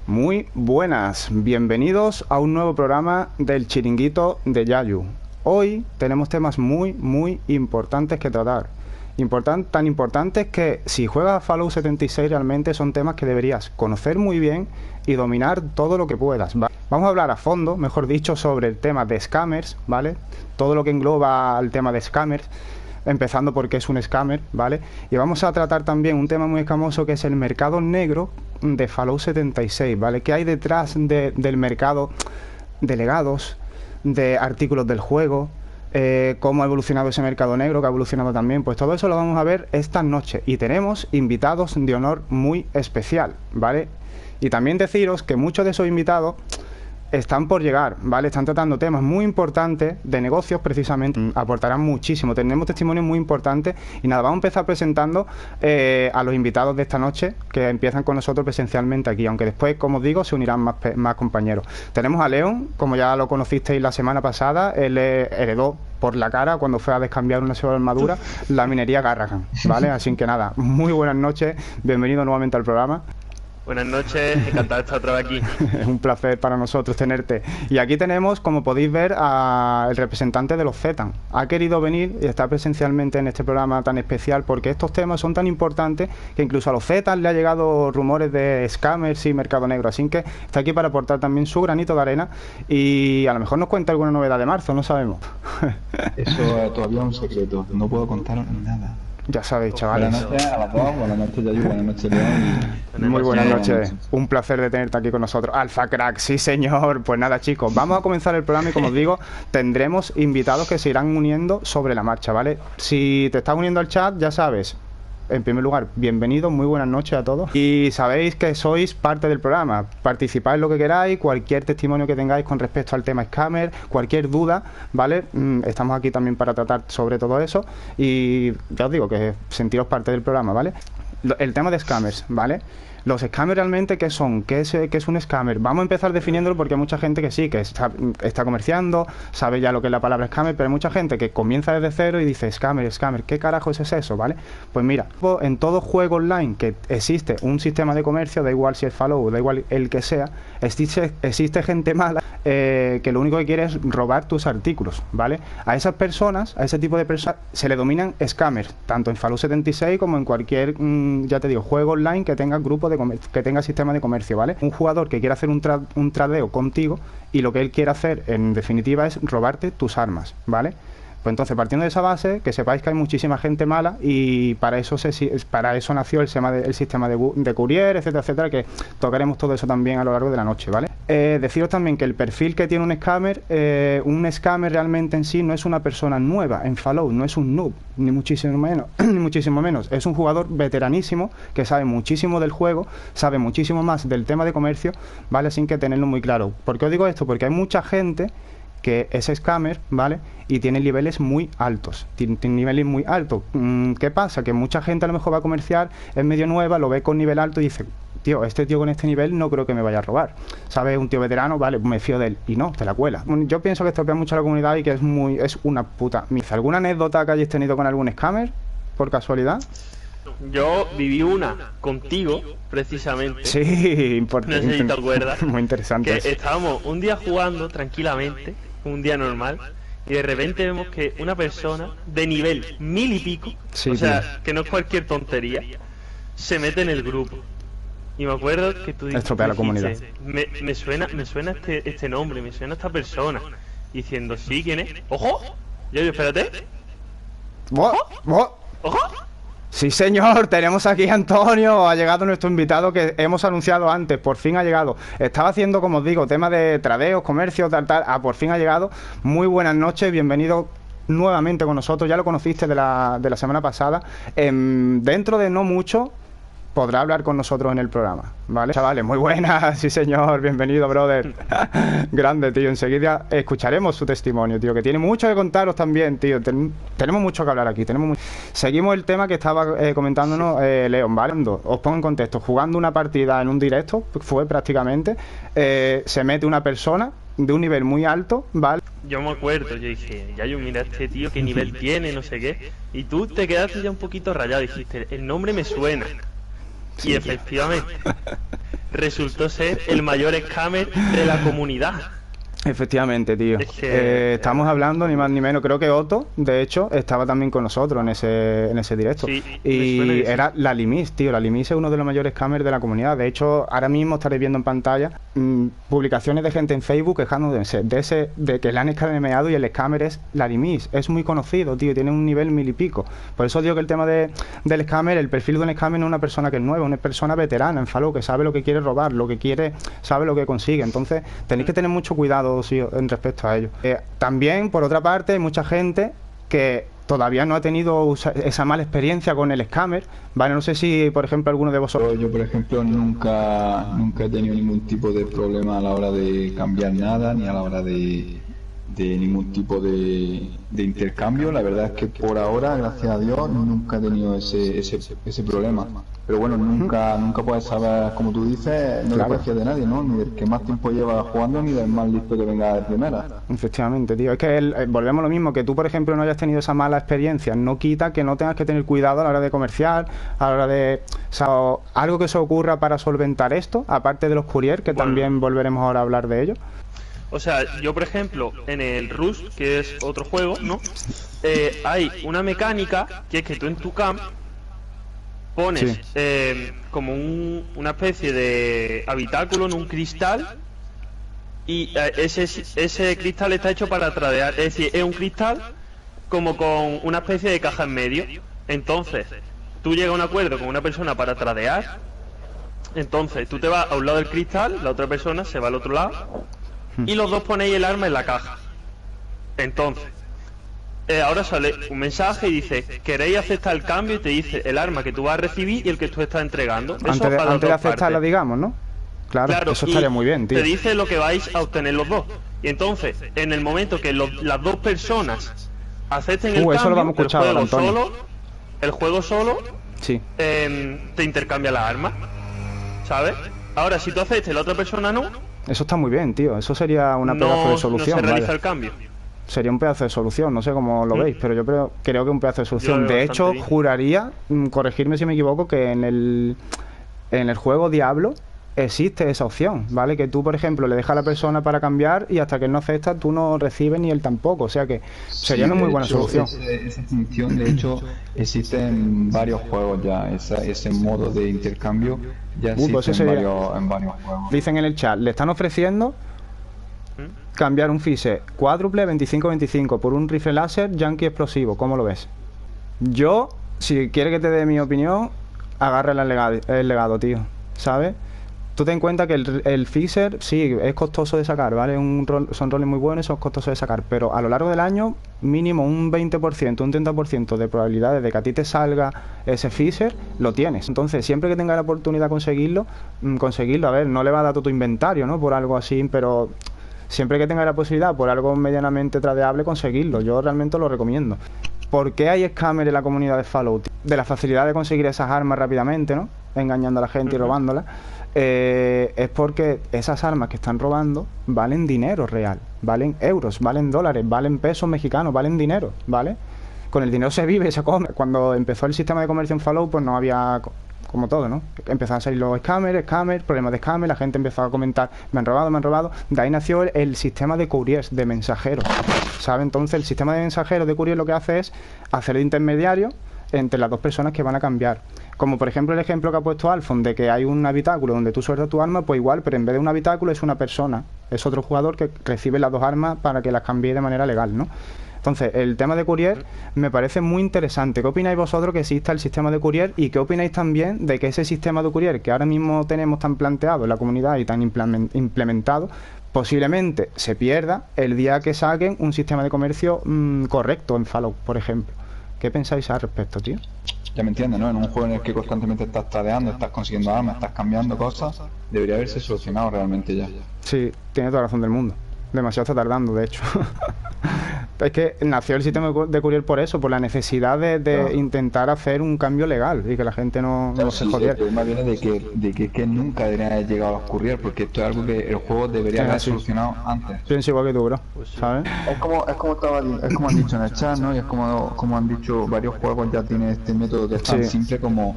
Muy buenas, bienvenidos a un nuevo programa del Chiringuito de Yayu. Hoy tenemos temas muy importantes que tratar. Tan importantes que si juegas a Fallout 76 realmente son temas que deberías conocer muy bien y dominar todo lo que puedas. Vamos a hablar a fondo, mejor dicho, sobre el tema de scammers, ¿vale? Todo lo que engloba el tema de scammers, empezando porque es un scammer, ¿vale? Y vamos a tratar también un tema muy escamoso que es el mercado negro de Fallout 76, ¿vale? ¿Qué hay detrás del mercado de legados, de artículos del juego? Cómo ha evolucionado ese mercado negro, que ha evolucionado también, pues todo eso lo vamos a ver esta noche. Y tenemos invitados de honor muy especial, ¿vale? Y también deciros que muchos de esos invitados están por llegar, ¿vale? Están tratando temas muy importantes de negocios, precisamente. Aportarán muchísimo. Tenemos testimonios muy importantes. Y nada, vamos a empezar presentando a los invitados de esta noche, que empiezan con nosotros presencialmente aquí, aunque después, como os digo, se unirán más compañeros. Tenemos a Leon, como ya lo conocisteis la semana pasada. Él heredó por la cara, cuando fue a descambiar una sola armadura, la minería Garrahan, ¿vale? Así que nada, muy buenas noches. Bienvenido nuevamente al programa. Buenas noches, encantado de estar otra vez aquí. Es un placer para nosotros tenerte. Y aquí tenemos, como podéis ver, al representante de los Zetan. Ha querido venir y estar presencialmente en este programa tan especial porque estos temas son tan importantes que incluso a los Zetan le ha llegado rumores de scammers y mercado negro. Así que está aquí para aportar también su granito de arena y a lo mejor nos cuenta alguna novedad de marzo, no sabemos. Eso todavía es un secreto, no puedo contar nada. Ya sabéis, chavales. Buenas noches a las dos, buenas noches Yayu, buenas noches León. Muy buenas noches, un placer de tenerte aquí con nosotros. Alpha Crack, sí señor. Pues nada chicos, vamos a comenzar el programa y como os digo, tendremos invitados que se irán uniendo sobre la marcha, ¿vale? Si te estás uniendo al chat, ya sabes. En primer lugar, bienvenidos, muy buenas noches a todos. Y sabéis que sois parte del programa. Participad en lo que queráis, cualquier testimonio que tengáis con respecto al tema scammer, cualquier duda, ¿vale? Estamos aquí también para tratar sobre todo eso. Y ya os digo que sentiros parte del programa, ¿vale? El tema de scammers, ¿vale? Los scammers realmente, ¿qué son? ¿Qué es un scammer? Vamos a empezar definiéndolo porque hay mucha gente que sí, que está comerciando, sabe ya lo que es la palabra scammer, pero hay mucha gente que comienza desde cero y dice scammer, ¿qué carajos es eso? ¿Vale? Pues mira, en todo juego online que existe un sistema de comercio, da igual si es Fallout, da igual el que sea, existe gente mala que lo único que quiere es robar tus artículos, ¿vale? A esas personas, a ese tipo de personas, se le dominan scammers, tanto en Fallout 76 como en cualquier, ya te digo, juego online que tenga grupo que tenga sistema de comercio, ¿vale? Un jugador que quiera hacer un tradeo contigo y lo que él quiere hacer en definitiva es robarte tus armas, ¿vale? Pues entonces, partiendo de esa base, que sepáis que hay muchísima gente mala y para eso nació el sistema de courier, etcétera, etcétera, que tocaremos todo eso también a lo largo de la noche, ¿vale? Deciros también que el perfil que tiene un scammer realmente en sí no es una persona nueva en Fallout, no es un noob, ni muchísimo menos, ni muchísimo menos. Es un jugador veteranísimo que sabe muchísimo del juego, sabe muchísimo más del tema de comercio, ¿vale? Sin que tenerlo muy claro. ¿Por qué os digo esto? Porque hay mucha gente que es scammer, ¿vale? Y tiene niveles muy altos. Tiene niveles muy altos. ¿Qué pasa? Que mucha gente a lo mejor va a comerciar, es medio nueva, lo ve con nivel alto y dice, tío, este tío con este nivel no creo que me vaya a robar. ¿Sabes? Un tío veterano, vale, me fío de él. Y no, te la cuela. Yo pienso que estropea mucho a la comunidad y que es una puta mierda. ¿Alguna anécdota que hayáis tenido con algún scammer? Por casualidad. Yo viví una contigo, precisamente. Sí, importante. No sé si te acuerdas. Muy interesante. Que estábamos un día jugando tranquilamente, un día normal, y de repente vemos que una persona de nivel 1000 y pico, sí, o sea, tío, que no es cualquier tontería, se mete en el grupo. Y me acuerdo que tú dijiste, estropea la comunidad. Me suena este nombre, me suena esta persona. Diciendo, sí, ¿quién es? ¡Ojo! Yo, espérate. ¡Ojo! Sí, señor, tenemos aquí a Antonio, ha llegado nuestro invitado que hemos anunciado antes, por fin ha llegado. Estaba haciendo, como os digo, tema de tradeos, comercio, tal, por fin ha llegado. Muy buenas noches, bienvenido nuevamente con nosotros, ya lo conociste de la semana pasada. Dentro de no mucho podrá hablar con nosotros en el programa, ¿vale? Chavales, muy buenas, sí señor, bienvenido, brother. Grande, tío, enseguida escucharemos su testimonio, tío, que tiene mucho que contaros también, tío. Tenemos mucho que hablar aquí, Seguimos el tema que estaba comentándonos León, ¿vale? Os pongo en contexto, jugando una partida en un directo, fue prácticamente, se mete una persona de un nivel muy alto, ¿vale? Yo me acuerdo, yo dije, Yayu, mira este tío, qué nivel tiene, no sé qué. Y tú te quedaste ya un poquito rayado, dijiste, el nombre me suena. Sí, y tío. efectivamente resultó ser el mayor scammer de la comunidad. Efectivamente, tío. Es que, Estamos hablando ni más ni menos. Creo que Otto, de hecho, estaba también con nosotros en ese directo. Sí, me suena Y que sí. era la Limis, tío. La Limis es uno de los mayores scammers de la comunidad. De hecho, ahora mismo estaréis viendo en pantalla publicaciones de gente en Facebook quejándose de que le han escameado y el scammer es la Limis. Es muy conocido, tío. Tiene un nivel 1000 y pico. Por eso digo que el tema del scammer, el perfil de un scammer no es una persona que es nueva, una persona veterana en Fallout, que sabe lo que quiere robar, lo que quiere, sabe lo que consigue. Entonces, tenéis que tener mucho cuidado sí, en respecto a ello. También, por otra parte, hay mucha gente que todavía no ha tenido esa mala experiencia con el scammer, ¿vale? No sé si, por ejemplo, alguno de vosotros... Yo, por ejemplo, nunca he tenido ningún tipo de problema a la hora de cambiar nada, ni a la hora de ningún tipo de intercambio. La verdad es que por ahora, gracias a Dios, nunca he tenido ese problema. Pero bueno, nunca puedes saber, como tú dices, no Claro. te puedes fiar de nadie, ¿no? Ni del que más tiempo lleva jugando, ni del más listo que venga de primera. Efectivamente, tío. Es que volvemos a lo mismo, que tú, por ejemplo, no hayas tenido esa mala experiencia, no quita que no tengas que tener cuidado a la hora de comerciar, a la hora de... O sea, algo que se ocurra para solventar esto, aparte de los courier, que Bueno. también volveremos ahora a hablar de ello. O sea, yo por ejemplo, en el Rust, que es otro juego, ¿no? Hay una mecánica que es que tú en tu camp pones Sí. como una especie de habitáculo en un cristal y ese cristal está hecho para tradear. Es decir, es un cristal como con una especie de caja en medio. Entonces, tú llegas a un acuerdo con una persona para tradear. Entonces, tú te vas a un lado del cristal, la otra persona se va al otro lado y los dos ponéis el arma en la caja. Entonces, ahora sale un mensaje y dice: ¿queréis aceptar el cambio? Y te dice el arma que tú vas a recibir y el que tú estás entregando. Eso Antes de, para las antes de dos aceptarla, partes. digamos, ¿no? Claro, Claro, eso y estaría muy bien, tío. te dice lo que vais a obtener los dos. Y entonces, en el momento que las dos personas acepten el eso lo cambio, vamos a escuchar ahora, Antonio. el juego solo Sí. te intercambia las armas, ¿sabes? Ahora, si tú aceptas y la otra persona no, Eso está muy bien, tío. Eso sería una pedazo de no solución, se realiza vaya. el cambio. Sería un pedazo de solución, no sé cómo lo veis, pero yo creo que un pedazo de solución. Yo lo veo De hecho, bastante bien. juraría, corregirme si me equivoco, que en el juego Diablo existe esa opción, ¿vale? Que tú, por ejemplo, le dejas a la persona para cambiar y hasta que él no acepta, tú no recibes ni él tampoco. O sea que sería Sí, una muy de buena hecho, solución. Esa función, de hecho, existe en varios juegos ya. Ese modo de intercambio ya existe pues eso sería- en varios juegos. Dicen en el chat, le están ofreciendo cambiar un Fisher cuádruple 25-25 por un rifle láser Yankee explosivo. ¿Cómo lo ves? Yo, si quieres que te dé mi opinión, agarra el legado, tío. ¿Sabes? Tú ten en cuenta que el Fisher, sí, es costoso de sacar, ¿vale? Son roles muy buenos y son costosos de sacar, pero a lo largo del año, mínimo un 20%, un 30% de probabilidades de que a ti te salga ese Fisher, lo tienes. Entonces, siempre que tengas la oportunidad de conseguirlo, a ver, no le va a dar todo tu inventario, ¿no? Por algo así, pero siempre que tengas la posibilidad, por algo medianamente tradeable, conseguirlo. Yo realmente lo recomiendo. ¿Por qué hay scammers en la comunidad de Fallout? De la facilidad de conseguir esas armas rápidamente, ¿no? Engañando a la gente y robándolas. Es porque esas armas que están robando valen dinero real, valen euros, valen dólares, valen pesos mexicanos, valen dinero, ¿vale? Con el dinero se vive y se come. Cuando empezó el sistema de comercio en Fallout, pues no había, como todo, ¿no? Empezaron a salir los scammers, problemas de scammers, la gente empezó a comentar, me han robado. De ahí nació el sistema de couriers, de mensajeros, ¿sabes? Entonces el sistema de mensajeros de courier lo que hace es hacer de intermediario entre las dos personas que van a cambiar. Como por ejemplo el ejemplo que ha puesto Alfon, de que hay un habitáculo donde tú sueltas tu arma, pues igual, pero en vez de un habitáculo es una persona, es otro jugador que recibe las dos armas para que las cambie de manera legal, ¿no? Entonces, el tema de courier me parece muy interesante. ¿Qué opináis vosotros que exista el sistema de courier? Y qué opináis también de que ese sistema de courier que ahora mismo tenemos tan planteado en la comunidad y tan implementado, posiblemente se pierda el día que saquen un sistema de comercio correcto en Fallout, por ejemplo? ¿Qué pensáis al respecto, tío? Ya me entiendes, ¿no? En un juego en el que constantemente estás tradeando, estás consiguiendo armas, estás cambiando cosas, debería haberse solucionado realmente ya. Sí, tiene toda la razón del mundo. Demasiado está tardando, de hecho. Es que nació el sistema de courier por eso, por la necesidad de Claro. intentar hacer un cambio legal y que la gente no se Sí, jodiera. el problema viene de que nunca deberían haber llegado a los courier, porque esto es algo que el juego debería Es haber así. solucionado antes. Pienso igual que tú, bro. ¿Sabes? Es como han dicho en el chat, ¿no? Y es como han dicho varios juegos ya tienen este método que es tan Sí. simple como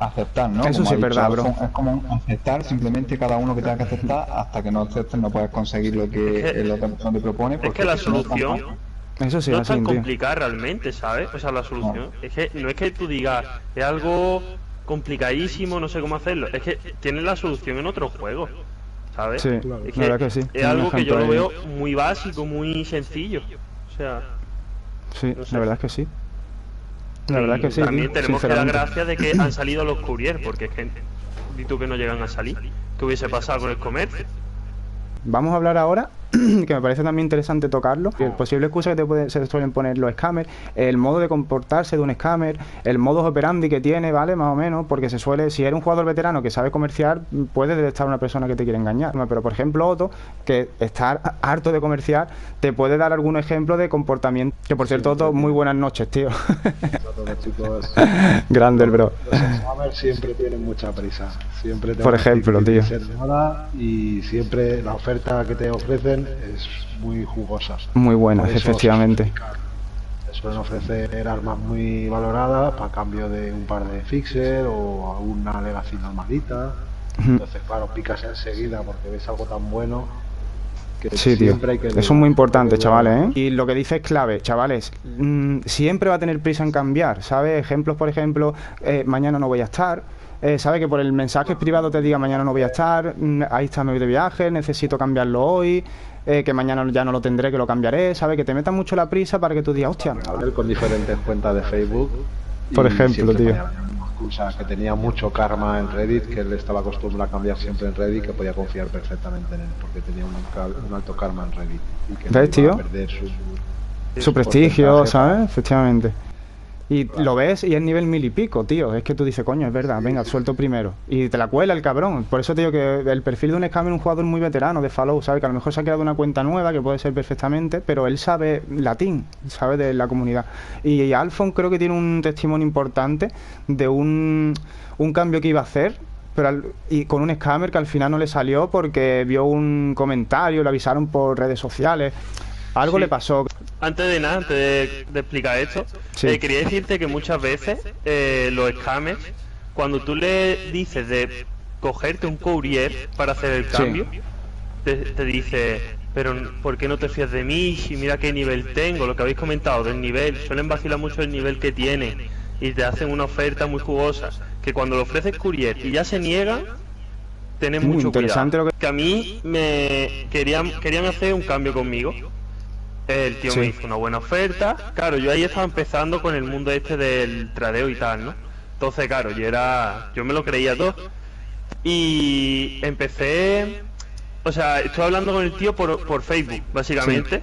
aceptar, ¿no? Eso Como sí ha es dicho verdad, bro. Alfon, es como aceptar, simplemente cada uno que tenga que aceptar, hasta que no aceptes no puedes conseguir lo que el otro persona te propone, Es porque que la si no, solución Eso sí, no es así, tan tío. complicada realmente, ¿sabes? O sea, la solución es que no es que tú digas, es algo complicadísimo, no sé cómo hacerlo. Es que tienes la solución en otros juegos, ¿sabes? Sí, Es la que verdad que sí. es Un algo que yo ejemplo lo ahí. veo muy básico, muy sencillo. O sea, Sí, no sé. la verdad es que sí. La verdad es que sí, También tío, tenemos que dar sinceramente. gracias de que han salido los courier, porque es que di tú que no llegan a salir. ¿Qué hubiese pasado con el comercio? Vamos a hablar ahora, que me parece también interesante tocarlo, el posible excusa que se suelen poner los scammers, el modo de comportarse de un scammer, el modus operandi que tiene, ¿vale? Más o menos, porque se suele, si eres un jugador veterano que sabe comerciar, puede detectar una persona que te quiere engañar. Pero, por ejemplo, Otto, que estar harto de comerciar, te puede dar algún ejemplo de comportamiento. Que, por cierto, Otto, muy buenas noches, tío. A todos, chicos. Grande el bro. Los exámenes siempre tienen mucha prisa. Siempre te Por van a decir ejemplo, que tío. tienes que ser nada y siempre la oferta que te ofrecen es muy jugosa. Muy buena, Por eso efectivamente. te suelen ofrecer armas muy valoradas para cambio de un par de fixer o alguna legacy normalita. Entonces, claro, picas enseguida porque ves algo tan bueno que Sí, tío. siempre hay que Eso es muy importante, dudar. chavales, ¿eh? Y lo que dice es clave, chavales. Siempre va a tener prisa en cambiar, ¿sabes? Ejemplos, por ejemplo, mañana no voy a estar. ¿Sabe? Que por el mensaje privado te diga mañana no voy a estar, ahí está, me voy de viaje, necesito cambiarlo hoy, que mañana ya no lo tendré, que lo cambiaré, ¿sabe? Que te metan mucho la prisa para que tú digas, hostia. Con diferentes cuentas de Facebook. Por Y ejemplo, siempre tío. ponía la misma excusa, que tenía mucho karma en Reddit, que él estaba acostumbrado a cambiar siempre en Reddit, que podía confiar perfectamente en él, porque tenía un alto karma en Reddit. Y que no ¿Ves, iba a tío? perder Su prestigio, porcentaje ¿sabes? Efectivamente. Y lo ves y es nivel 1000 y pico, tío. Es que tú dices, coño, es verdad, venga, suelto primero. Y te la cuela el cabrón. Por eso te digo que el perfil de un scammer es un jugador muy veterano de Fallout, ¿sabes? Que a lo mejor se ha creado una cuenta nueva, que puede ser perfectamente, pero él sabe latín, sabe de la comunidad. Y Alfon creo que tiene un testimonio importante de un cambio que iba a hacer, pero y con un scammer que al final no le salió porque vio un comentario, le avisaron por redes sociales. Algo Sí. le pasó. Antes de nada, antes de explicar esto, Sí. quería decirte que muchas veces los scammers, cuando tú le dices de cogerte un courier para hacer el Sí. cambio, te dice, pero ¿por qué no te fías de mí? Si mira qué nivel tengo, lo que habéis comentado del nivel, suelen vacilar mucho el nivel que tiene y te hacen una oferta muy jugosa, que cuando le ofreces courier y ya se niegan, tenés Muy mucho interesante cuidado. lo Que a mí me querían hacer un cambio conmigo. El tío Sí. me hizo una buena oferta. Claro, yo ahí estaba empezando con el mundo este del tradeo y tal, ¿no? Entonces, claro, yo me lo creía todo. Y empecé, o sea, estoy hablando con el tío por Facebook, básicamente.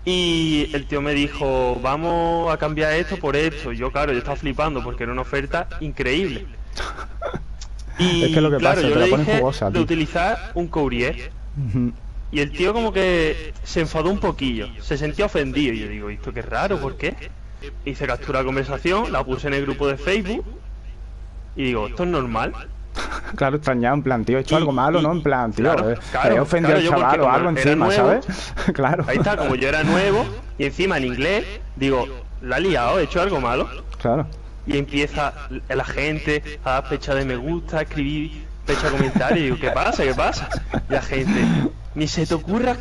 Y el tío me dijo, vamos a cambiar esto por esto. Y yo, claro, yo estaba flipando porque era una oferta increíble. Y Es que lo que claro, pasa, yo te la le ponen dije jugosa, de tío. utilizar un courier. Ujú. Y el tío como que se enfadó un poquillo, se sentía ofendido. Y yo digo, esto qué raro, ¿por qué? Hice captura de conversación, la puse en el grupo de Facebook. Y digo, ¿esto es normal? Claro, extrañado, en plan, tío, he hecho algo malo, ¿no? En plan, tío, claro, he ofendido al yo chaval porque o como algo era encima, nuevo, ¿sabes? Claro. Ahí está, como yo era nuevo, y encima en inglés, digo, la he liado, he hecho algo malo. Claro. Y empieza la gente a dar fecha de me gusta, a escribir fecha de comentario, y digo, ¿qué pasa? ¿Qué pasa? Y la gente, ni se te ocurra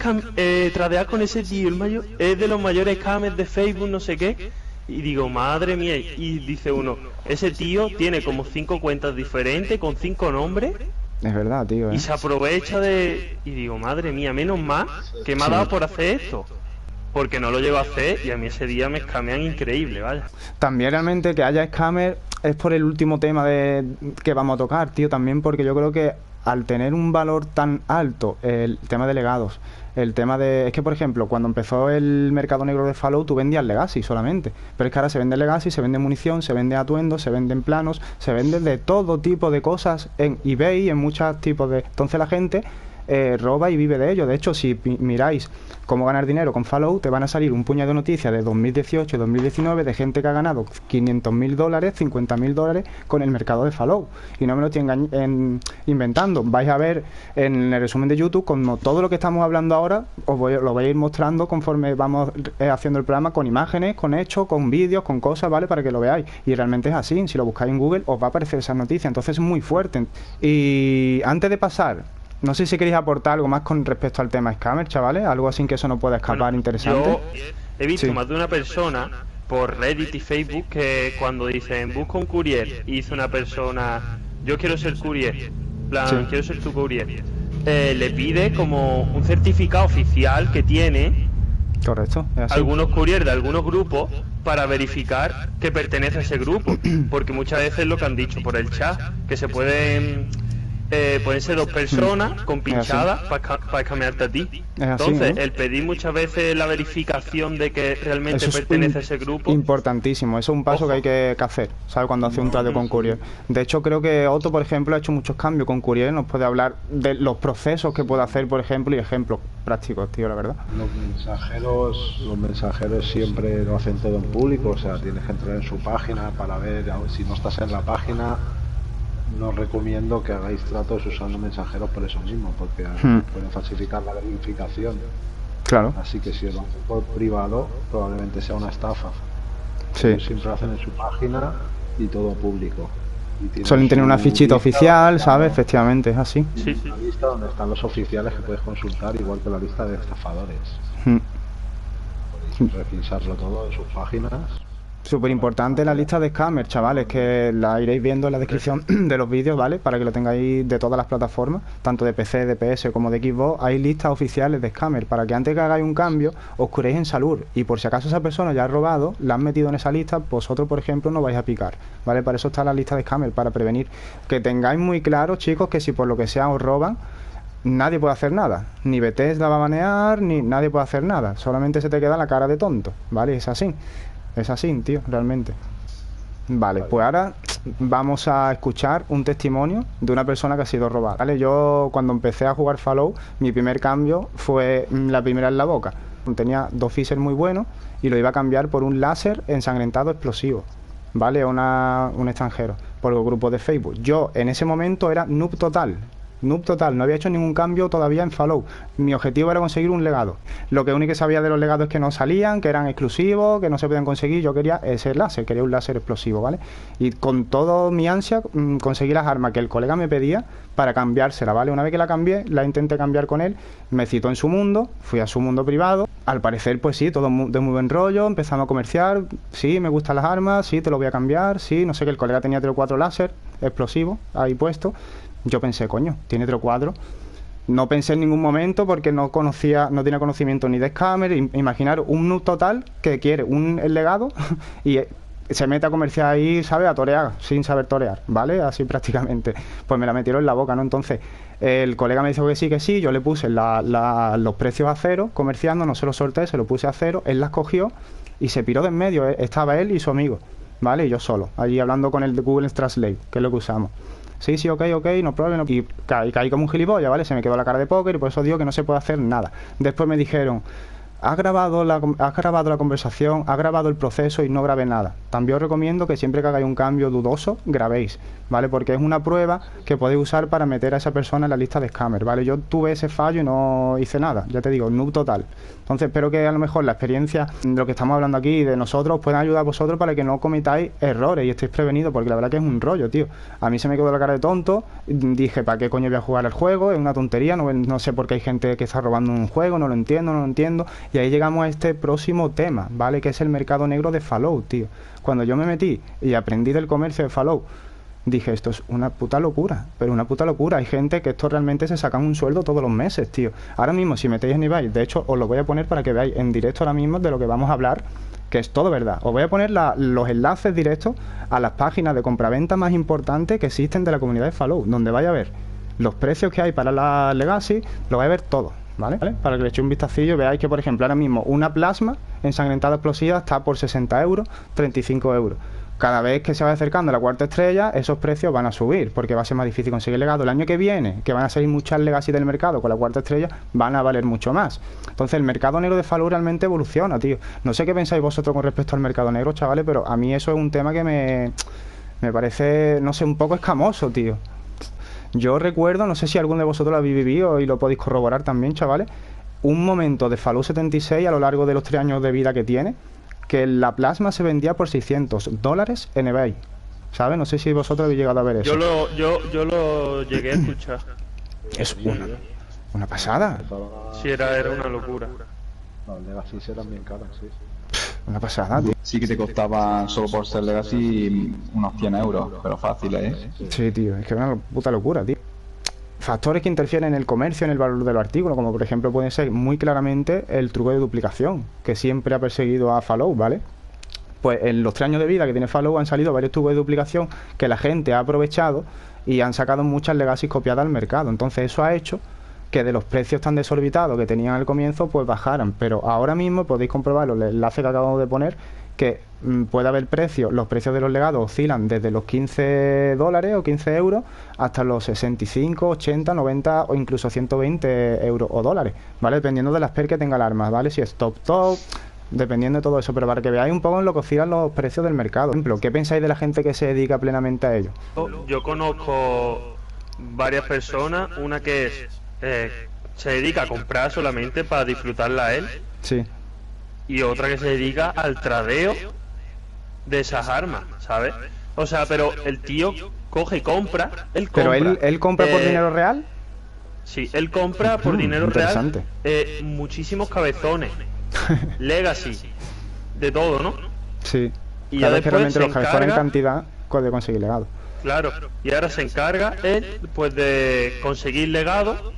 tradear con ese tío, es de los mayores scammers de Facebook, no sé qué. Y digo, madre mía, y dice uno, ese tío tiene como 5 cuentas diferentes, con 5 nombres, Es verdad, tío, y se aprovecha de... Y digo, madre mía, menos mal que me ha dado por hacer esto. Porque no lo llego a hacer y a mí ese día me escamean increíble, vaya. También realmente que haya scammer es por el último tema que vamos a tocar, tío, también porque yo creo que al tener un valor tan alto, el tema de legados, el tema de... Es que, por ejemplo, cuando empezó el mercado negro de Fallout, tú vendías Legacy solamente. Pero es que ahora se vende Legacy, se vende munición, se vende atuendos, se venden planos, se vende de todo tipo de cosas en eBay y en muchos tipos de... Entonces la gente roba y vive de ello. De hecho, si miráis cómo ganar dinero con Fallout, te van a salir un puñado de noticias de 2018 y 2019 de gente que ha ganado $500.000, $50.000 con el mercado de Fallout. Y no me lo estoy inventando. Vais a ver en el resumen de YouTube como todo lo que estamos hablando ahora lo voy a ir mostrando conforme vamos haciendo el programa, con imágenes, con hechos, con vídeos, con cosas, ¿vale? Para que lo veáis. Y realmente es así. Si lo buscáis en Google os va a aparecer esa noticia. Entonces es muy fuerte. Y antes de pasar, no sé si queréis aportar algo más con respecto al tema scammer, chavales. Algo así que eso no pueda escapar, interesante. Yo he visto más de una persona por Reddit y Facebook que cuando dicen busca un courier y dice una persona yo quiero ser courier, plan, quiero ser tu courier, le pide como un certificado oficial que tiene. Correcto, es así. Algunos couriers de algunos grupos para verificar que pertenece a ese grupo, porque muchas veces lo que han dicho por el chat, que se pueden ser dos personas con pinchadas para escamearte a ti. Entonces, el pedir muchas veces la verificación de que realmente eso pertenece a ese grupo. Importantísimo, eso es un paso que hay que hacer, ¿sabes? Cuando hace un trato con courier. De hecho, creo que Otto, por ejemplo, ha hecho muchos cambios con courier. Nos puede hablar de los procesos que puede hacer, por ejemplo, y ejemplos prácticos, tío, la verdad. Los mensajeros siempre lo hacen todo en público, o sea, tienes que entrar en su página para ver si no estás en la página. No recomiendo que hagáis tratos usando mensajeros por eso mismo, porque pueden falsificar la verificación. Claro. Así que si os lo hacen por privado, probablemente sea una estafa. Sí. Ellos siempre lo hacen en su página y todo público. Suelen tener una fichita oficial, ¿sabes? Efectivamente, es así. Sí. Una lista donde están los oficiales que puedes consultar, igual que la lista de estafadores. Podéis revisarlo todo en sus páginas. Súper importante la lista de scammers, chavales, que la iréis viendo en la descripción de los vídeos, ¿vale? Para que lo tengáis de todas las plataformas, tanto de PC, de PS como de Xbox. Hay listas oficiales de scammers, para que antes que hagáis un cambio, os curéis en salud. Y por si acaso esa persona ya ha robado, la han metido en esa lista, vosotros, por ejemplo, no vais a picar, ¿vale? Para eso está la lista de scammers, para prevenir. Que tengáis muy claro, chicos, que si por lo que sea os roban, nadie puede hacer nada. Ni BTS la va a banear, ni nadie puede hacer nada. Solamente se te queda la cara de tonto, ¿vale? Es así. Es así, tío, realmente. Vale, pues ahora vamos a escuchar un testimonio de una persona que ha sido robada. Vale, yo cuando empecé a jugar Fallout, mi primer cambio fue la primera en la boca. Tenía 2 píxeles muy buenos y lo iba a cambiar por un láser ensangrentado explosivo. Vale, un extranjero, por el grupo de Facebook. Yo en ese momento era noob total, no había hecho ningún cambio todavía en Fallout. Mi objetivo era conseguir un legado. Lo que único que sabía de los legados es que no salían, que eran exclusivos, que no se podían conseguir. Yo quería ese láser, quería un láser explosivo, ¿vale? Y con toda mi ansia conseguí las armas que el colega me pedía para cambiársela, ¿vale? Una vez que la cambié, la intenté cambiar con él, me citó en su mundo, fui a su mundo privado. Al parecer, pues sí, todo de muy buen rollo, empezamos a comerciar, sí, me gustan las armas, sí, te lo voy a cambiar, sí, no sé, que el colega tenía 3 o 4 láser explosivos ahí puestos. Yo pensé, coño, tiene 3 o 4. No pensé en ningún momento porque no tenía conocimiento ni de scammer. Imaginar un noob total que quiere el legado y se mete a comerciar ahí, ¿sabes? A torear, sin saber torear, ¿vale? Así prácticamente. Pues me la metieron en la boca, ¿no? Entonces, el colega me dijo que sí, yo le puse los precios a 0, comerciando, no se los solté, se lo puse a 0, él las cogió y se piró de en medio. Estaba él y su amigo, ¿vale? Y yo solo, allí hablando con el de Google Translate, que es lo que usamos. Sí, ok, no problema. Y caí como un gilipollas, ¿vale? Se me quedó la cara de póker y por eso digo que no se puede hacer nada. Después me dijeron, has grabado la conversación, has grabado el proceso y no grabé nada. También os recomiendo que siempre que hagáis un cambio dudoso, grabéis, ¿vale? Porque es una prueba que podéis usar para meter a esa persona en la lista de scammers, ¿vale? Yo tuve ese fallo y no hice nada, ya te digo, noob total. Entonces espero que a lo mejor la experiencia de lo que estamos hablando aquí de nosotros puedan ayudar a vosotros para que no cometáis errores y estéis prevenidos, porque la verdad que es un rollo, tío. A mí se me quedó la cara de tonto, dije, ¿para qué coño voy a jugar el juego? Es una tontería, no sé por qué hay gente que está robando un juego, no lo entiendo. Y ahí llegamos a este próximo tema, ¿vale? Que es el mercado negro de Fallout, tío. Cuando yo me metí y aprendí del comercio de Fallout, dije, esto es una puta locura, pero una puta locura. Hay gente que esto realmente se sacan un sueldo todos los meses, tío. Ahora mismo, si metéis en eBay, de hecho, os lo voy a poner para que veáis en directo ahora mismo de lo que vamos a hablar, que es todo verdad. Os voy a poner los enlaces directos a las páginas de compraventa más importantes que existen de la comunidad de Fallout, donde vais a ver los precios que hay para la Legacy, lo vais a ver todo, ¿vale? Para que le echéis un vistacillo y veáis que, por ejemplo, ahora mismo una plasma ensangrentada explosiva está por 60 euros, 35 euros. cada vez que se va acercando a la cuarta estrella, esos precios van a subir, porque va a ser más difícil conseguir legado. El año que viene, que van a salir muchas legacy del mercado con la cuarta estrella, van a valer mucho más. Entonces el mercado negro de Fallout realmente evoluciona, tío. No sé qué pensáis vosotros con respecto al mercado negro, chavales, pero a mí eso es un tema que me parece, no sé, un poco escamoso, tío. Yo recuerdo, no sé si alguno de vosotros lo habéis vivido y lo podéis corroborar también, chavales, un momento de Fallout 76 a lo largo de los 3 años de vida que tiene, que la plasma se vendía por $600 en eBay, ¿sabes? No sé si vosotros habéis llegado a ver eso. Yo lo llegué a escuchar. Es una pasada. Sí, era una locura. Las Legacy eran bien caras, sí. Una pasada, tío. Sí que te costaba solo por ser Legacy unos 100 euros, pero fácil, ¿eh? Sí, tío, es que es una puta locura, tío. Factores que interfieren en el comercio, en el valor del artículo, como por ejemplo puede ser muy claramente el truco de duplicación, que siempre ha perseguido a Fallout, ¿vale? Pues en los 3 años de vida que tiene Fallout han salido varios trucos de duplicación que la gente ha aprovechado y han sacado muchas legacy copiadas al mercado. Entonces eso ha hecho que de los precios tan desorbitados que tenían al comienzo, pues bajaran. Pero ahora mismo podéis comprobar los enlaces que acabo de poner, que puede haber precios, los precios de los legados oscilan desde los $15 o 15 euros hasta los 65, 80, 90 o incluso 120 euros o dólares, ¿vale? Dependiendo de las perks que tenga el arma, ¿vale? Si es top, dependiendo de todo eso, pero para que veáis un poco en lo que oscilan los precios del mercado. Por ejemplo, ¿qué pensáis de la gente que se dedica plenamente a ello? Yo conozco varias personas, una que se dedica a comprar solamente para disfrutarla a él, Sí. y otra que se dedica al tradeo de esas armas, ¿sabes? O sea, pero el tío coge y compra, ¿Pero él compra por dinero real? Sí, él compra por dinero interesante. real muchísimos cabezones, Legacy, de todo, ¿no? Sí. Y Cada ya vez que después realmente se los cabezones en encarga, cantidad de conseguir legado. claro, y ahora se encarga él, pues, de conseguir legado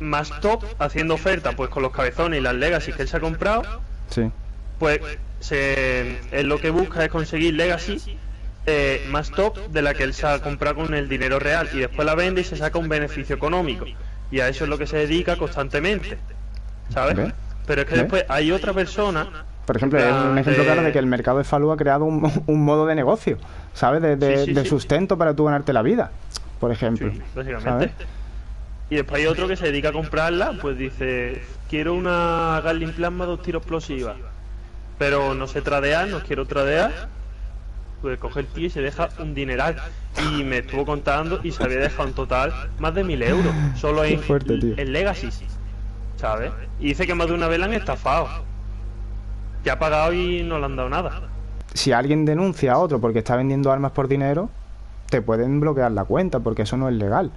más top, haciendo oferta, pues, con los cabezones y las Legacy que él se ha comprado. Sí. Pues él lo que busca es conseguir Legacy más top de la que él se ha comprado con el dinero real, y después la vende y se saca un beneficio económico, y a eso es lo que se dedica constantemente, ¿sabes? ¿Ve? Pero es que ¿Ve? después hay otra persona, Por ejemplo, es un ejemplo claro de que el mercado de Fallout ha creado un modo de negocio, ¿sabes? De Sí. sustento para tú ganarte la vida, por ejemplo. sí, básicamente. ¿sabes? Y después hay otro que se dedica a comprarla, pues dice, quiero una Gatling Plasma 2 tiros explosiva, pero no sé tradear, no quiero tradear. Pues coge el tío y se deja un dineral. Y me estuvo contando y se había dejado en total más de 1000 euros solo Qué fuerte, tío. en Legacy, ¿sabes? Y dice que más de una vez la han estafado, que ha pagado y no le han dado nada. Si alguien denuncia a otro porque está vendiendo armas por dinero, te pueden bloquear la cuenta porque eso no es legal,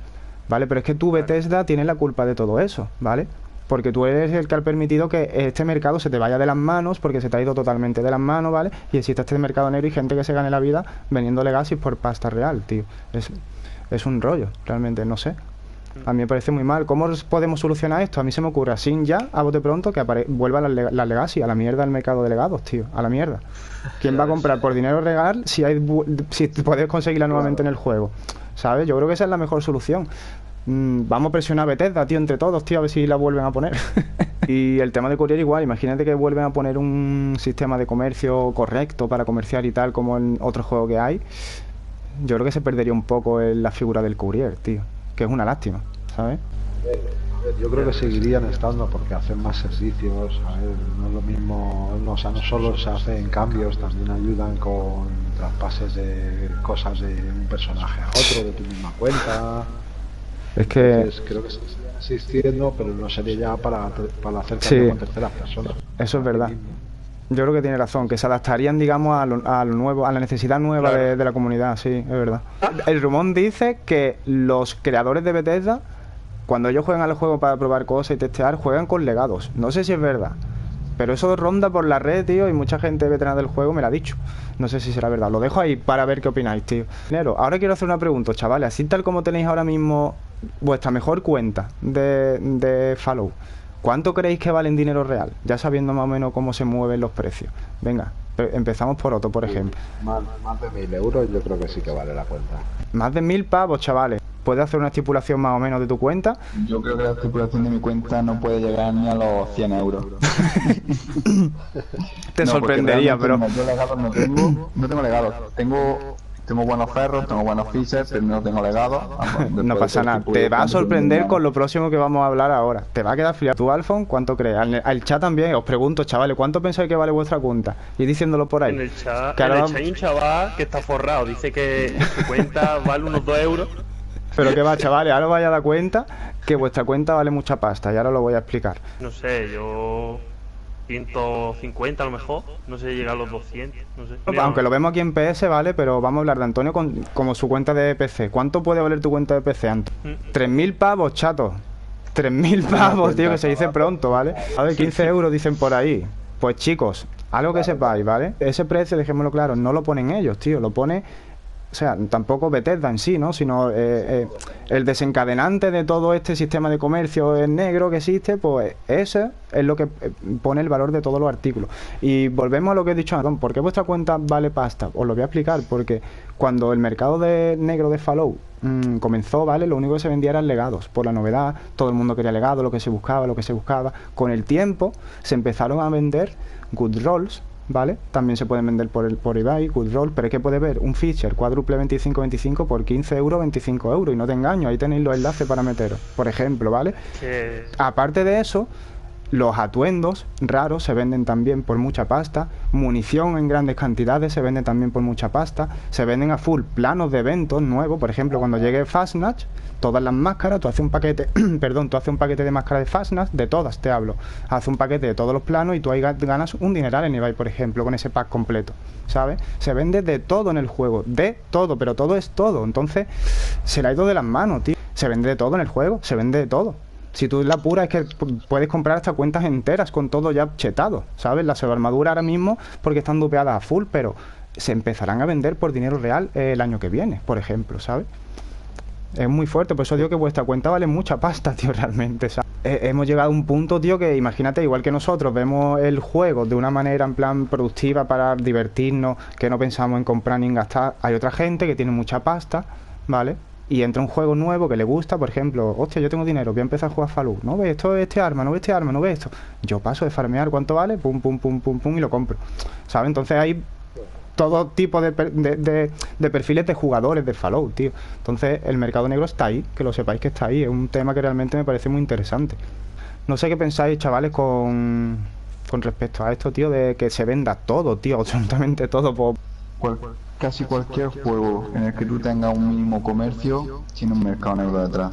¿vale? Pero es que tú, Bethesda, tienes la culpa de todo eso, ¿vale? Porque tú eres el que ha permitido que este mercado se te vaya de las manos, porque se te ha ido totalmente de las manos, ¿vale? Y existe este mercado negro y gente que se gane la vida vendiendo legacy por pasta real, tío. Es un rollo, realmente, no sé. A mí me parece muy mal. ¿Cómo podemos solucionar esto? A mí se me ocurre así ya, a bote pronto, que vuelvan las legacy, a la mierda del mercado de legados, tío, a la mierda. ¿Quién va a comprar por dinero real si puedes conseguirla nuevamente en el juego? ¿Sabes? Yo creo que esa es la mejor solución. Vamos a presionar a Bethesda, tío, entre todos, tío, a ver si la vuelven a poner. Y el tema de courier igual, imagínate que vuelven a poner un sistema de comercio correcto para comerciar y tal, como en otros juegos que hay. Yo creo que se perdería un poco la figura del courier, tío, que es una lástima, ¿sabes? Yo creo que seguirían estando porque hacen más servicios, a ver, no es lo mismo, no, o sea, no solo se hacen cambios, también ayudan con traspases de cosas de un personaje a otro, de tu misma cuenta. Es que Entonces, creo que seguirían existiendo, pero no sería ya para hacer cambios Sí. con terceras personas. eso es verdad. Yo creo que tiene razón, que se adaptarían, digamos, a lo nuevo, a la necesidad nueva Claro. de la comunidad, sí, es verdad. El rumor dice que los creadores de Bethesda, cuando ellos juegan al juego para probar cosas y testear, juegan con legados. No sé si es verdad, pero eso ronda por la red, tío, y mucha gente veterana del juego me lo ha dicho. No sé si será verdad. Lo dejo ahí para ver qué opináis, tío. Ahora quiero hacer una pregunta, chavales. Así tal como tenéis ahora mismo vuestra mejor cuenta de Fallout, ¿cuánto creéis que vale en dinero real? Ya sabiendo más o menos cómo se mueven los precios. Venga, empezamos por Otto, por ejemplo. Más de 1000 euros yo creo que sí que vale la cuenta. Más de 1000 pavos, chavales. ¿Puedes hacer una estipulación más o menos de tu cuenta? Yo creo que la estipulación de mi cuenta no puede llegar ni a los 100 euros. Te sorprendería, pero... Yo legados no tengo legados. Tengo buenos ferros, tengo buenos fixers, pero no tengo legados. No pasa nada. Te va a sorprender con lo próximo que vamos a hablar ahora. Te va a quedar frío. ¿Tú, Alfon, cuánto crees? Al chat también, os pregunto, chavales, ¿cuánto pensáis que vale vuestra cuenta? Y diciéndolo por ahí. En el chat hay un chaval que está forrado. Dice que su cuenta vale unos 2 euros. Pero que va, chavales, ahora os vais a dar cuenta que vuestra cuenta vale mucha pasta. Y ahora lo voy a explicar. No sé, yo... 150 a lo mejor, no sé, llega a los 200, no sé. Aunque lo vemos aquí en PS, ¿vale? Pero vamos a hablar de Antonio como su cuenta de PC. ¿Cuánto puede valer tu cuenta de PC, Antonio? 3.000 pavos, chato. 3.000 pavos, tío, que se dice pronto, ¿vale? A ver, 15 euros dicen por ahí. Pues chicos, algo que sepáis, ¿vale? Ese precio, dejémoslo claro, no lo ponen ellos, tío, lo pone... O sea, tampoco Bethesda en sí, ¿no? Sino el desencadenante de todo este sistema de comercio en negro que existe, pues ese es lo que pone el valor de todos los artículos. Y volvemos a lo que he dicho antes. ¿Por qué vuestra cuenta vale pasta? Os lo voy a explicar, porque cuando el mercado de negro de Fallout comenzó, ¿vale? Lo único que se vendía eran legados. Por la novedad, todo el mundo quería legados, lo que se buscaba. Con el tiempo se empezaron a vender good rolls, ¿vale? También se pueden vender por eBay, Goodroll, pero es que puede ver un feature cuádruple 25-25 por 15 euros, 25 euros, y no te engaño, ahí tenéis los enlaces para meteros, por ejemplo, ¿vale? Aparte de eso, los atuendos raros se venden también por mucha pasta, munición en grandes cantidades se vende también por mucha pasta, se venden a full planos de eventos nuevos, por ejemplo, cuando llegue Fastnatch, todas las máscaras, tú haces un paquete, perdón, tú haces un paquete de máscaras de Fastnatch, de todas te hablo, haces un paquete de todos los planos y tú ahí ganas un dineral en eBay, por ejemplo, con ese pack completo, ¿sabes? Se vende de todo en el juego, de todo, pero todo es todo, entonces se le ha ido de las manos, tío, se vende de todo en el juego, se vende de todo. Si tú la pura es que puedes comprar hasta cuentas enteras con todo ya chetado, ¿sabes? Las armaduras ahora mismo porque están dupeadas a full, pero se empezarán a vender por dinero real el año que viene, por ejemplo, ¿sabes? Es muy fuerte, por eso digo que vuestra cuenta vale mucha pasta, tío, realmente, ¿sabes? Hemos llegado a un punto, tío, que imagínate, igual que nosotros vemos el juego de una manera en plan productiva para divertirnos, que no pensamos en comprar ni en gastar, hay otra gente que tiene mucha pasta, ¿vale? Y entra un juego nuevo que le gusta, por ejemplo, hostia, yo tengo dinero, voy a empezar a jugar Fallout, ¿no ves esto, este arma, no ves este arma, no ves esto? Yo paso de farmear, ¿cuánto vale? Pum, pum, pum, pum, pum, y lo compro, ¿sabes? Entonces hay todo tipo de perfiles de jugadores de Fallout, tío. Entonces el mercado negro está ahí, que lo sepáis que está ahí, es un tema que realmente me parece muy interesante. No sé qué pensáis, chavales, con respecto a esto, tío, de que se venda todo, tío, absolutamente todo por... Casi cualquier juego en el que tú tengas un mínimo comercio tiene un mercado negro detrás.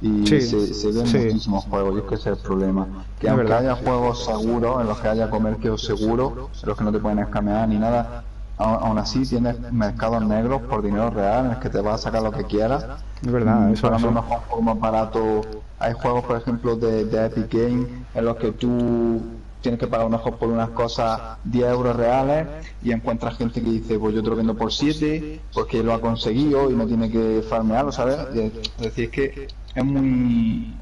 Y sí, se ven muchísimos juegos, y es que ese es el problema. Que es aunque verdad. haya juegos seguros, en los que haya comercio seguro, en los que no te pueden escamear ni nada, aún así tienes mercados negros por dinero real en los que te vas a sacar lo que quieras. Es verdad, eso Para es. mí un juego más barato. Hay juegos, por ejemplo, de Epic Games en los que tú tienes que pagar unos por unas cosas 10 euros reales y encuentras gente que dice, pues yo te lo vendo por 7 porque lo ha conseguido y no tiene que farmearlo, ¿sabes? Es decir, es que es muy...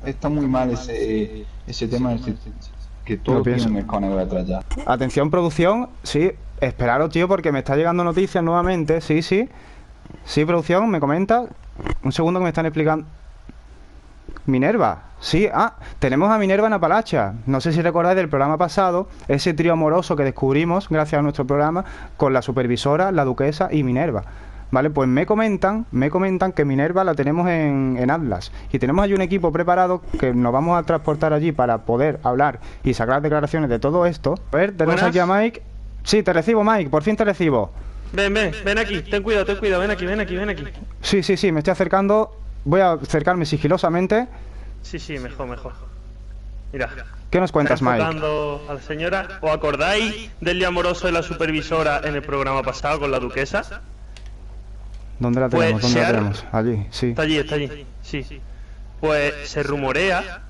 está muy mal ese tema, que todo tiene un mercado negro detrás ya. Atención, producción, sí, esperaros, tío, porque me está llegando noticias nuevamente, sí, producción, me comenta, un segundo que me están explicando. Minerva, sí, tenemos a Minerva en Apalachia. No sé si recordáis del programa pasado, ese trío amoroso que descubrimos gracias a nuestro programa con la supervisora, la duquesa y Minerva. Vale, pues me comentan que Minerva la tenemos en Atlas y tenemos allí un equipo preparado que nos vamos a transportar allí para poder hablar y sacar declaraciones de todo esto. A ver, tenemos aquí a Mike. Sí, te recibo, Mike, por fin te recibo. Ven aquí, ten cuidado, ven aquí. Sí, me estoy acercando. Voy a acercarme sigilosamente. Sí, mejor. Mira. ¿Qué nos cuentas, Mike? A la señora, ¿os acordáis del día amoroso de la supervisora en el programa pasado con la duquesa? ¿Dónde la tenemos? Pues, ¿Dónde la tenemos? Allí, sí. Está allí, sí. Pues se rumorea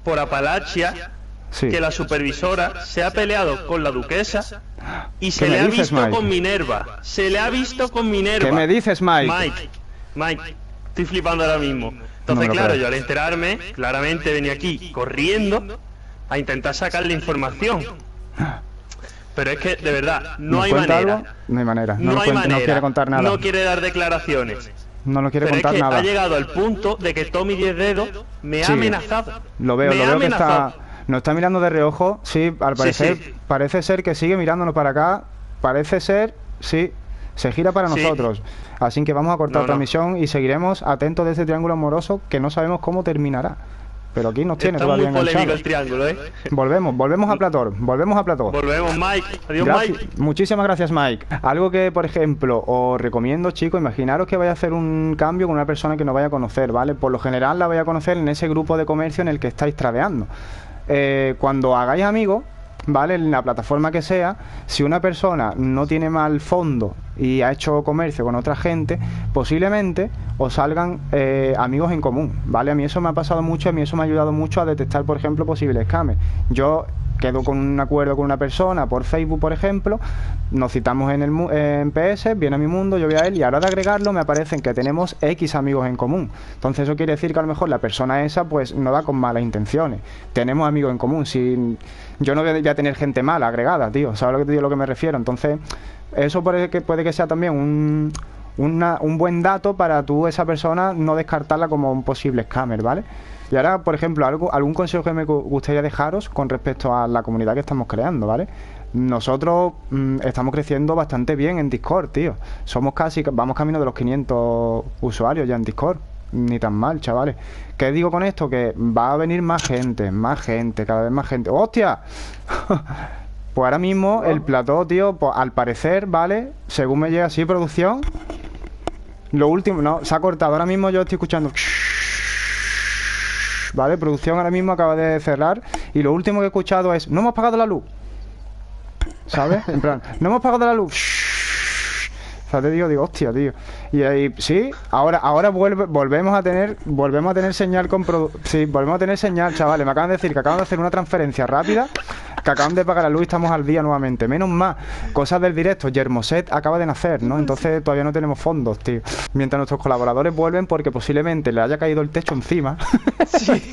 por Apalachia que la supervisora se ha peleado con la duquesa y se le ha visto con Minerva. ¿Qué me dices, Mike? Mike, estoy flipando ahora mismo. Entonces, claro, yo al enterarme, claramente venía aquí corriendo a intentar sacarle información. Pero es que, de verdad, no hay manera. No hay manera. No quiere contar nada. No quiere dar declaraciones. No nos quiere Pero contar es que nada. ha llegado al punto de que Tommy 10 dedos me Sí. ha amenazado. Lo veo, Me lo ha veo que amenazado. está... Nos está mirando de reojo. Sí, al Sí, parecer, sí. parece ser que sigue mirándonos para acá. Parece ser, sí, se gira para Sí. nosotros. Así que vamos a cortar No, no. transmisión y seguiremos atentos de ese triángulo amoroso que no sabemos cómo terminará. Pero aquí nos tiene Está todavía muy polémico enganchados. el triángulo, ¿eh? Volvemos a Platón, volvemos a Platón. Volvemos, Mike. Adiós, Gracias- Mike. Muchísimas gracias, Mike. Algo que, por ejemplo, os recomiendo, chicos, imaginaros que vaya a hacer un cambio con una persona que no vaya a conocer, ¿vale? Por lo general la vaya a conocer en ese grupo de comercio en el que estáis tradeando. Cuando hagáis amigos, ¿vale? En la plataforma que sea, si una persona no tiene mal fondo y ha hecho comercio con otra gente, posiblemente os salgan amigos en común, ¿vale? A mí eso me ha pasado mucho, a mí eso me ha ayudado mucho a detectar, por ejemplo, posibles scammers. Yo quedo con un acuerdo con una persona por Facebook, por ejemplo, nos citamos en PS, viene a mi mundo, yo voy a él, y a la hora de agregarlo me aparecen que tenemos X amigos en común. Entonces eso quiere decir que a lo mejor la persona esa pues no va con malas intenciones. Tenemos amigos en común. Si yo no voy a tener gente mala agregada, tío, ¿sabes lo que me refiero? Entonces eso puede que sea también un buen dato para tú, esa persona, no descartarla como un posible scammer, ¿vale? Y ahora, por ejemplo, algún consejo que me gustaría dejaros con respecto a la comunidad que estamos creando, ¿vale? Nosotros estamos creciendo bastante bien en Discord, tío. Vamos camino de los 500 usuarios ya en Discord. Ni tan mal, chavales. ¿Qué digo con esto? Que va a venir más gente, cada vez más gente. ¡Hostia! Pues ahora mismo el plató, tío, pues al parecer, ¿vale? Según me llega así producción, lo último, no, se ha cortado. Ahora mismo yo estoy escuchando... ¿Vale? Producción ahora mismo acaba de cerrar y lo último que he escuchado es: no hemos pagado la luz. ¿Sabes? En plan, no hemos pagado la luz. O sea, te digo, hostia, tío. Y ahí, sí, ahora volvemos a tener señal sí, volvemos a tener señal, chavales. Me acaban de decir que acaban de hacer una transferencia rápida, que acaban de pagar la luz y estamos al día nuevamente. Menos más, cosas del directo. Yermoset acaba de nacer, ¿no? Entonces todavía no tenemos fondos, tío. Mientras nuestros colaboradores vuelven, porque posiblemente le haya caído el techo encima. Sí.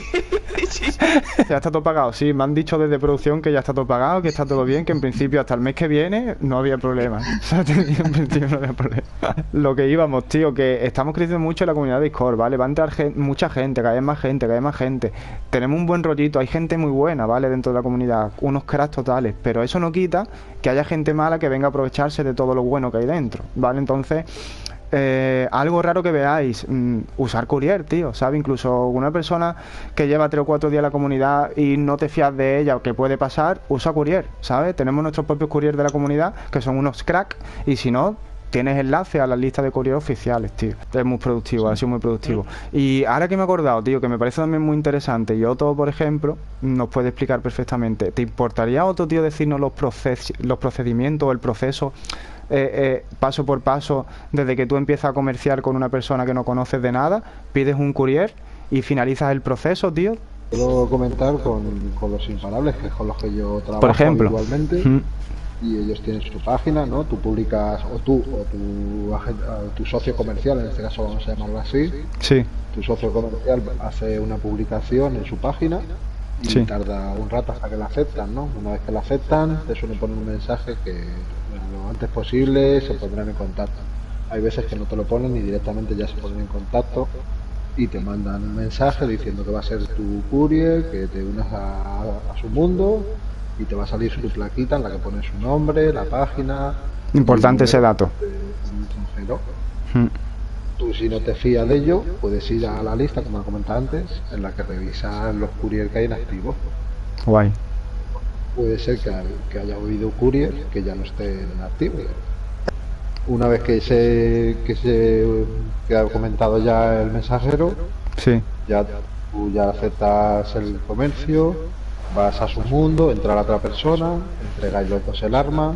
Ya está todo pagado, sí, me han dicho desde producción que ya está todo pagado, que está todo bien, que en principio hasta el mes que viene no había problema. O sea, en principio no había problema. Lo que íbamos, tío, que estamos creciendo mucho en la comunidad de Discord, ¿vale? Va a entrar mucha gente, cada vez más gente, cada vez más gente. Tenemos un buen rollito, hay gente muy buena, ¿vale? Dentro de la comunidad, unos cracks totales, pero eso no quita que haya gente mala que venga a aprovecharse de todo lo bueno que hay dentro, ¿vale? Entonces... algo raro que veáis, usar courier, tío, ¿sabes? Incluso una persona que lleva 3 o 4 días en la comunidad y no te fías de ella o que puede pasar, usa courier, ¿sabes? Tenemos nuestros propios courier de la comunidad que son unos cracks, y si no, tienes enlace a la lista de courier oficiales, tío. Es muy productivo, ha sido muy productivo. Y ahora que me he acordado, tío, que me parece también muy interesante, y Otto, por ejemplo, nos puede explicar perfectamente. ¿Te importaría, Otto, tío, decirnos los procedimientos o el proceso paso por paso, desde que tú empiezas a comerciar con una persona que no conoces de nada, pides un courier y finalizas el proceso, tío? Puedo comentar con los imparables, que es con los que yo trabajo Por ejemplo. habitualmente. Y ellos tienen su página, ¿no? Tú publicas, o tu socio comercial, en este caso vamos a llamarlo así. Sí. Tu socio comercial hace una publicación en su página y Sí. tarda un rato hasta que la aceptan, ¿no? Una vez que la aceptan, te suelen poner un mensaje que lo antes posible se pondrán en contacto. Hay veces que no te lo ponen y directamente ya se ponen en contacto y te mandan un mensaje diciendo que va a ser tu courier, que te unas a su mundo, y te va a salir su plaquita en la que pone su nombre, la página. Importante ese dato. Pero tú, si no te fías de ello, puedes ir a la lista, como he comentado antes, en la que revisas los courier que hay en activo. Guay. Puede ser que haya habido courier que ya no esté en activo. Una vez que ha comentado ya el mensajero, Sí. ya tú ya aceptas el comercio, vas a su mundo, entra la otra persona, entregáis los dos el arma,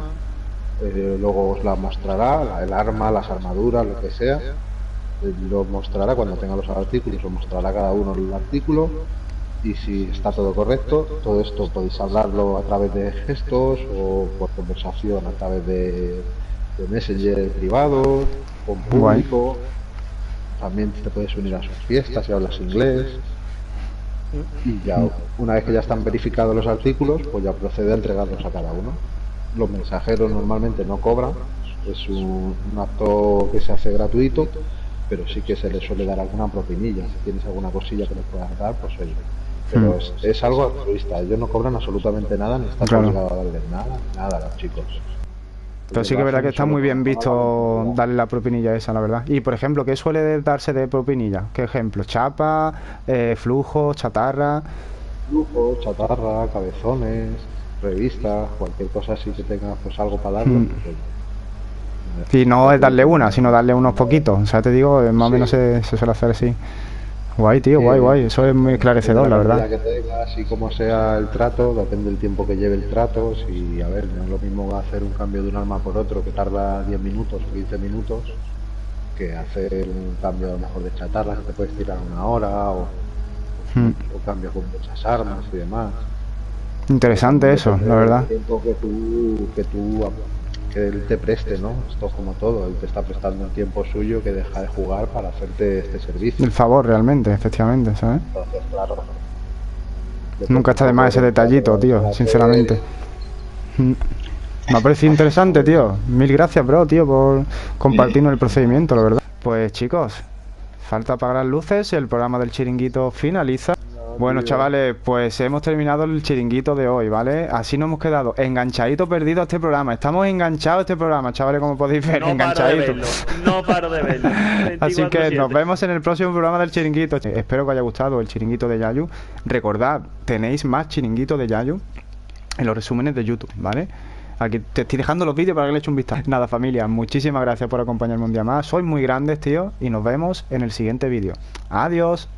luego os la mostrará, el arma, las armaduras, lo que sea, lo mostrará cuando tenga los artículos, lo mostrará cada uno el artículo, y si está todo correcto, todo esto podéis hablarlo a través de gestos o por conversación a través de Messenger privado, con público. También te puedes unir a sus fiestas si hablas inglés. Y ya, una vez que ya están verificados los artículos, pues ya procede a entregarlos a cada uno. Los mensajeros normalmente no cobran, es un acto que se hace gratuito, pero sí que se le suele dar alguna propinilla. Si tienes alguna cosilla que les puedas dar, pues oye. Pero es algo altruista, ellos no cobran absolutamente nada, ni estás Claro. obligado a darles nada a los chicos. Pero sí que es verdad que está muy bien visto darle la propinilla esa, la verdad. Y por ejemplo, ¿qué suele darse de propinilla? ¿Qué ejemplo? ¿Chapa, flujo, chatarra? Lujo, chatarra, cabezones, revistas, cualquier cosa así que tengas pues algo para darles. Pues, Y no es darle una, sino darle unos poquitos. O sea, te digo, más o menos se suele hacer así. Guay, tío, guay. Eso es muy esclarecedor, la verdad. Que tengas y como sea el trato, depende del tiempo que lleve el trato. Si, a ver, no es lo mismo hacer un cambio de un arma por otro que tarda 10 minutos o 15 minutos que hacer un cambio a lo mejor de chatarra que te puedes tirar una hora o cambio con muchas armas y demás. Interesante eso, la verdad. El tiempo que él te preste, ¿no? Esto es como todo, él te está prestando un tiempo suyo que deja de jugar para hacerte este servicio. El favor, realmente, efectivamente, ¿sabes? Entonces, claro. Nunca está de más ese detallito, tío, sinceramente. Me ha parecido interesante, tío. Mil gracias, bro, tío, por compartirnos el procedimiento, la verdad. Pues chicos, falta apagar las luces y el programa del chiringuito finaliza. Bueno, chavales, pues hemos terminado el chiringuito de hoy, ¿vale? Así nos hemos quedado enganchaditos perdidos a este programa. Estamos enganchados a este programa, chavales, como podéis ver, enganchaditos. No paro de verlo. Así que 24/7. nos vemos en el próximo programa del chiringuito. Espero que os haya gustado el chiringuito de Yayu. Recordad, tenéis más chiringuito de Yayu en los resúmenes de YouTube, ¿vale? Aquí te estoy dejando los vídeos para que le eches un vistazo. Nada, familia, muchísimas gracias por acompañarme un día más. Sois muy grandes, tío, y nos vemos en el siguiente vídeo. Adiós.